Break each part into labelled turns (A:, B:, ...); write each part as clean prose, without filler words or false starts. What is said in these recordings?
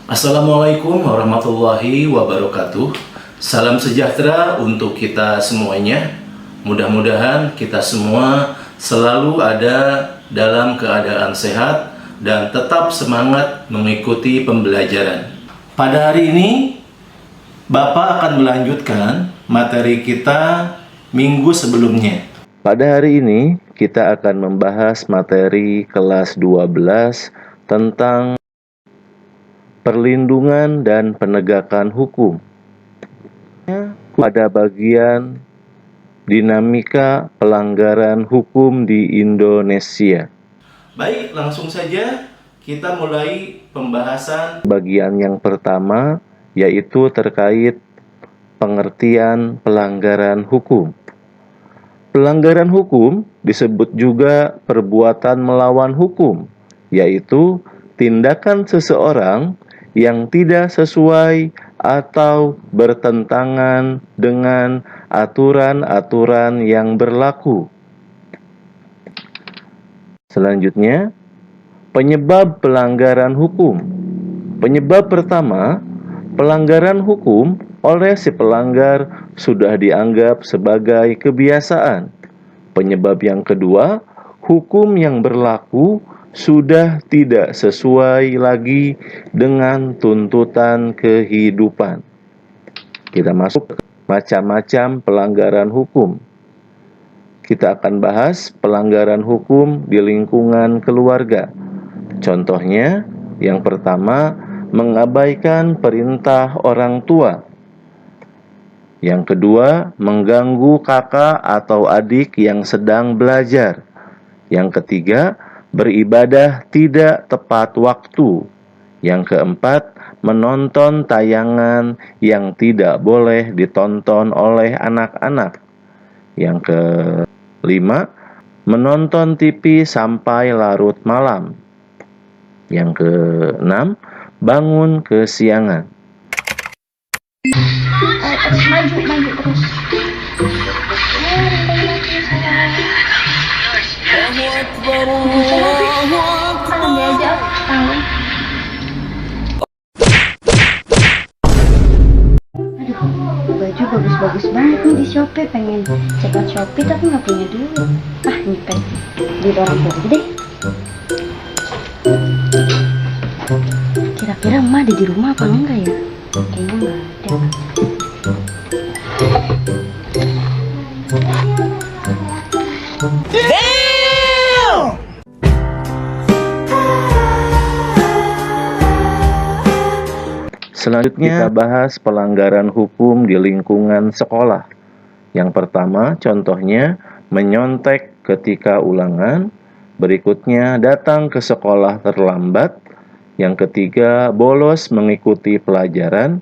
A: Assalamualaikum warahmatullahi wabarakatuh. Salam sejahtera untuk kita semuanya. Mudah-mudahan kita semua selalu ada dalam keadaan sehat dan tetap semangat mengikuti pembelajaran. Pada hari ini, Bapak akan melanjutkan materi kita minggu sebelumnya.
B: Pada hari ini, kita akan membahas materi kelas 12 tentang perlindungan dan penegakan hukum. Pada bagian dinamika pelanggaran hukum di Indonesia.
A: Baik, langsung saja kita mulai pembahasan.
B: Bagian yang pertama yaitu terkait pengertian pelanggaran hukum. Pelanggaran hukum disebut juga perbuatan melawan hukum, yaitu tindakan seseorang yang tidak sesuai atau bertentangan dengan aturan-aturan yang berlaku. Selanjutnya, penyebab pelanggaran hukum. Penyebab pertama, pelanggaran hukum oleh si pelanggar sudah dianggap sebagai kebiasaan. Penyebab yang kedua, hukum yang berlaku sudah tidak sesuai lagi dengan tuntutan kehidupan. Kita masuk ke macam-macam pelanggaran hukum. Kita akan bahas pelanggaran hukum di lingkungan keluarga. Contohnya, yang pertama, mengabaikan perintah orang tua. Yang kedua, mengganggu kakak atau adik yang sedang belajar. Yang ketiga, beribadah tidak tepat waktu. Yang keempat, menonton tayangan yang tidak boleh ditonton oleh anak-anak. Yang kelima, menonton TV sampai larut malam. Yang keenam, bangun kesiangan.
C: Maju terus. Tangan diajak, tangan. Aduh, baju bagus-bagus banget nih di Shopee. Pengen check out Shopee tapi nggak punya duit. Nyimpen duit orang tua aja deh. Kira-kira emak ada di rumah apa enggak ya? Kayaknya enggak ada.
B: Selanjutnya kita bahas pelanggaran hukum di lingkungan sekolah. Yang pertama, contohnya menyontek ketika ulangan. Berikutnya, datang ke sekolah terlambat. Yang ketiga, bolos mengikuti pelajaran.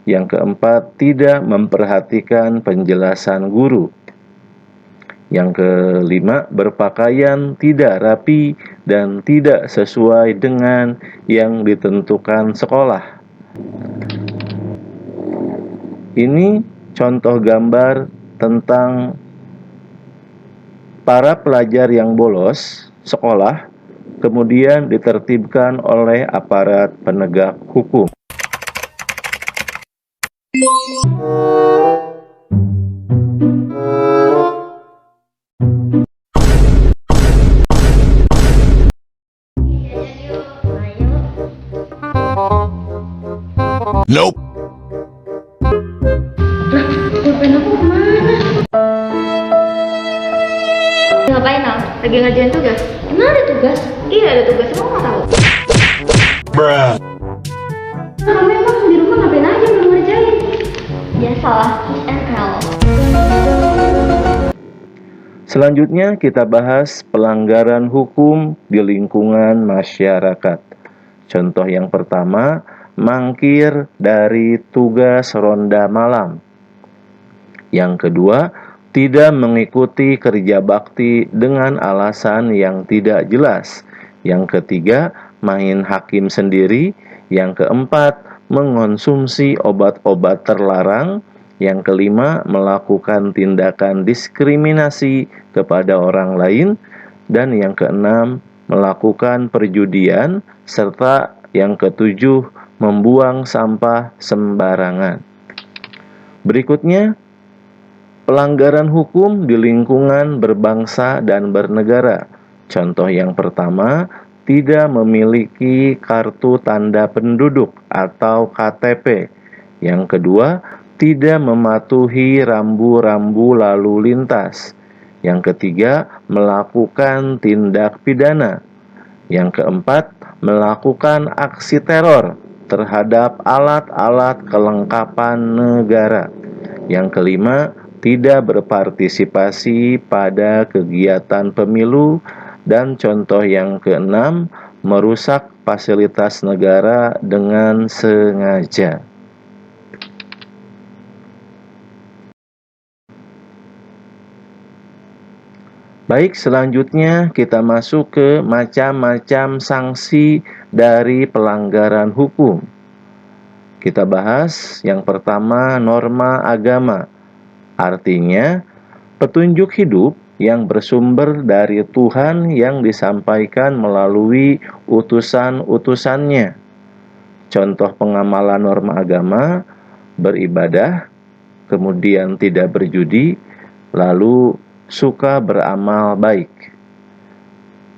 B: Yang keempat, tidak memperhatikan penjelasan guru. Yang kelima, berpakaian tidak rapi dan tidak sesuai dengan yang ditentukan sekolah. Ini contoh gambar tentang para pelajar yang bolos sekolah, kemudian ditertibkan oleh aparat penegak hukum.
D: Nope.
C: Pulpen aku kemana? Ngapain, Al? Lagi ngerjain tugas? Emang ada tugas? Iya ada tugas, emang nggak tahu?
D: Bruh.
C: Kamu emang di rumah ngapain aja belum ngerjain? Biasalah, ML.
B: Selanjutnya kita bahas pelanggaran hukum di lingkungan masyarakat. Contoh yang pertama, mangkir dari tugas ronda malam. Yang kedua, tidak mengikuti kerja bakti dengan alasan yang tidak jelas. Yang ketiga, main hakim sendiri. Yang keempat, mengonsumsi obat-obat terlarang. Yang kelima, melakukan tindakan diskriminasi kepada orang lain. Dan yang keenam, melakukan perjudian. Serta yang ketujuh, membuang sampah sembarangan. Berikutnya, pelanggaran hukum di lingkungan berbangsa dan bernegara. Contoh yang pertama, tidak memiliki kartu tanda penduduk atau KTP. Yang kedua, tidak mematuhi rambu-rambu lalu lintas. Yang ketiga, melakukan tindak pidana. Yang keempat, melakukan aksi teror terhadap alat-alat kelengkapan negara. Yang kelima, tidak berpartisipasi pada kegiatan pemilu. Dan contoh yang keenam, merusak fasilitas negara dengan sengaja. Baik, selanjutnya kita masuk ke macam-macam sanksi dari pelanggaran hukum. Kita bahas yang pertama, norma agama. Artinya, petunjuk hidup yang bersumber dari Tuhan yang disampaikan melalui utusan-utusannya. Contoh pengamalan norma agama, beribadah, kemudian tidak berjudi, lalu suka beramal baik.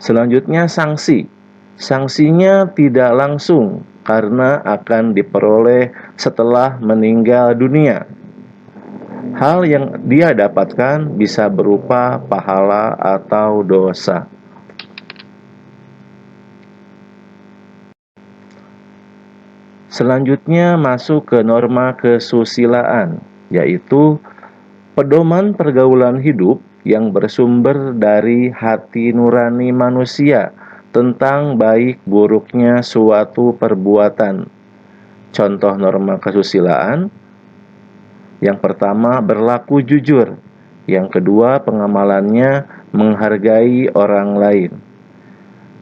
B: Selanjutnya sanksi. Sanksinya tidak langsung karena akan diperoleh setelah meninggal dunia. Hal yang dia dapatkan bisa berupa pahala atau dosa. Selanjutnya masuk ke norma kesusilaan, yaitu pedoman pergaulan hidup yang bersumber dari hati nurani manusia tentang baik buruknya suatu perbuatan. Contoh norma kesusilaan, yang pertama berlaku jujur, yang kedua pengamalannya menghargai orang lain.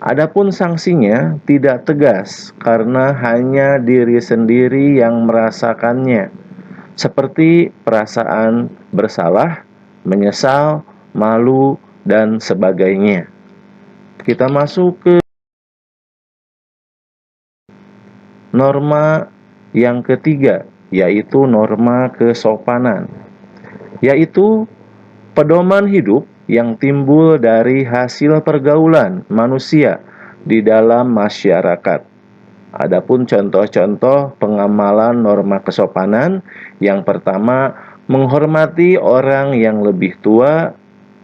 B: Adapun sanksinya tidak tegas karena hanya diri sendiri yang merasakannya, seperti perasaan bersalah, menyesal, malu, dan sebagainya. Kita masuk ke norma yang ketiga, yaitu norma kesopanan, yaitu pedoman hidup yang timbul dari hasil pergaulan manusia di dalam masyarakat. Adapun contoh-contoh pengamalan norma kesopanan, yang pertama, menghormati orang yang lebih tua.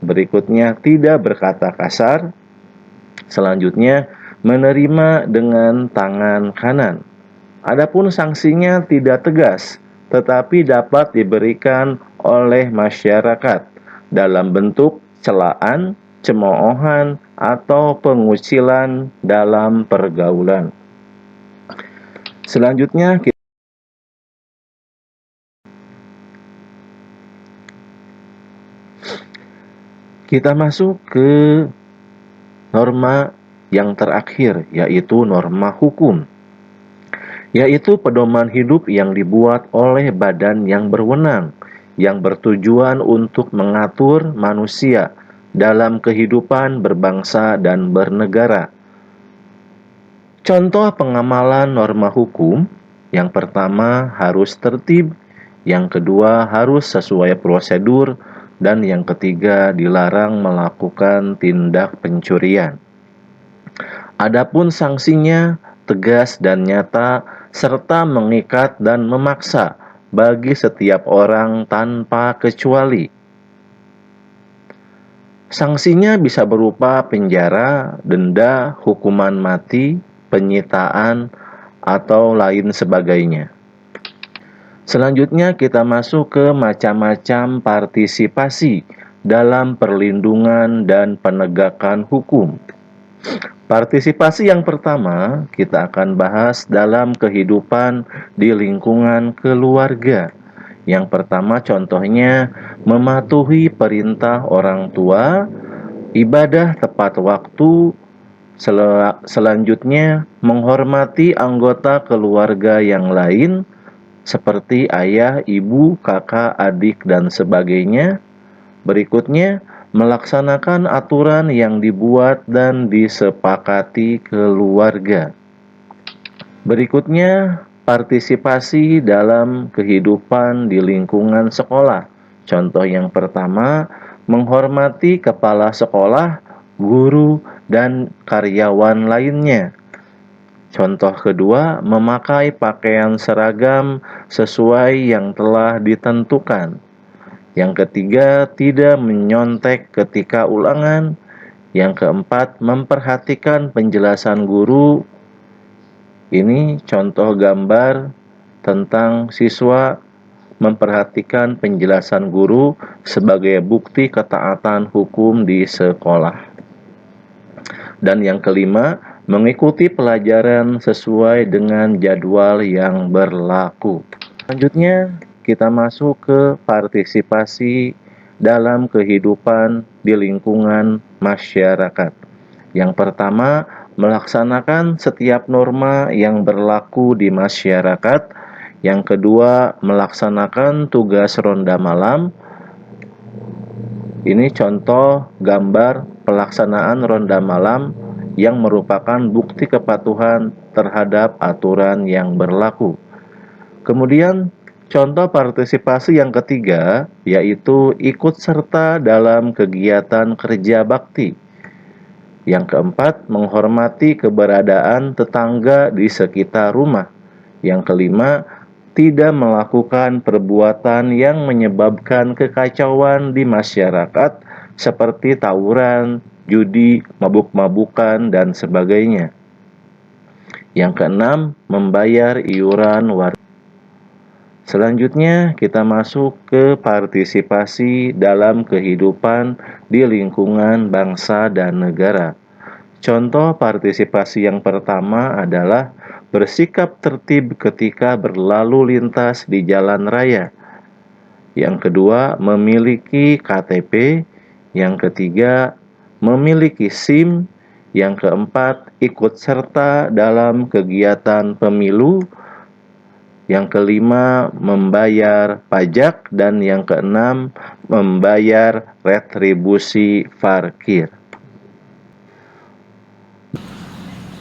B: Berikutnya, tidak berkata kasar. Selanjutnya, menerima dengan tangan kanan. Adapun sanksinya tidak tegas, tetapi dapat diberikan oleh masyarakat dalam bentuk celaan, cemoohan, atau pengucilan dalam pergaulan. Selanjutnya, kita masuk ke norma yang terakhir, yaitu norma hukum, yaitu pedoman hidup yang dibuat oleh badan yang berwenang, yang bertujuan untuk mengatur manusia dalam kehidupan berbangsa dan bernegara. Contoh pengamalan norma hukum, yang pertama harus tertib, yang kedua harus sesuai prosedur, dan yang ketiga dilarang melakukan tindak pencurian. Adapun sanksinya tegas dan nyata, serta mengikat dan memaksa bagi setiap orang tanpa kecuali. Sanksinya bisa berupa penjara, denda, hukuman mati, penyitaan, atau lain sebagainya. Selanjutnya kita masuk ke macam-macam partisipasi dalam perlindungan dan penegakan hukum. Partisipasi yang pertama kita akan bahas dalam kehidupan di lingkungan keluarga. Yang pertama contohnya mematuhi perintah orang tua, ibadah tepat waktu, selanjutnya menghormati anggota keluarga yang lain seperti ayah, ibu, kakak, adik, dan sebagainya. Berikutnya, melaksanakan aturan yang dibuat dan disepakati keluarga. Berikutnya, partisipasi dalam kehidupan di lingkungan sekolah. Contoh yang pertama, menghormati kepala sekolah, guru, dan karyawan lainnya. Contoh kedua, memakai pakaian seragam sesuai yang telah ditentukan. Yang ketiga, tidak menyontek ketika ulangan. Yang keempat, memperhatikan penjelasan guru. Ini contoh gambar tentang siswa memperhatikan penjelasan guru sebagai bukti ketaatan hukum di sekolah. Dan yang kelima, mengikuti pelajaran sesuai dengan jadwal yang berlaku. Selanjutnya, kita masuk ke partisipasi dalam kehidupan di lingkungan masyarakat. Yang pertama, melaksanakan setiap norma yang berlaku di masyarakat. Yang kedua, melaksanakan tugas ronda malam. Ini contoh gambar pelaksanaan ronda malam yang merupakan bukti kepatuhan terhadap aturan yang berlaku. Kemudian, contoh partisipasi yang ketiga yaitu ikut serta dalam kegiatan kerja bakti. Yang keempat, menghormati keberadaan tetangga di sekitar rumah. Yang kelima, tidak melakukan perbuatan yang menyebabkan kekacauan di masyarakat seperti tawuran, judi, mabuk-mabukan, dan sebagainya. Yang keenam, membayar iuran warga. Selanjutnya, kita masuk ke partisipasi dalam kehidupan di lingkungan bangsa dan negara. Contoh partisipasi yang pertama adalah bersikap tertib ketika berlalu lintas di jalan raya. Yang kedua, memiliki KTP. Yang ketiga, memiliki SIM. Yang keempat, ikut serta dalam kegiatan pemilu. Yang kelima, membayar pajak. Dan yang keenam, membayar retribusi parkir.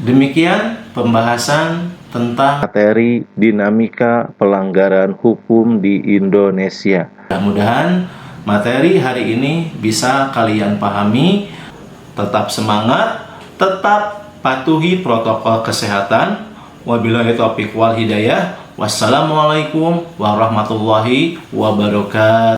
A: Demikian pembahasan tentang
B: Materi dinamika pelanggaran hukum di Indonesia.
A: mudah-mudahan materi hari ini bisa kalian pahami. Tetap semangat, tetap patuhi protokol kesehatan. Wabillahi taufiq wal hidayah. Wassalamualaikum warahmatullahi wabarakatuh.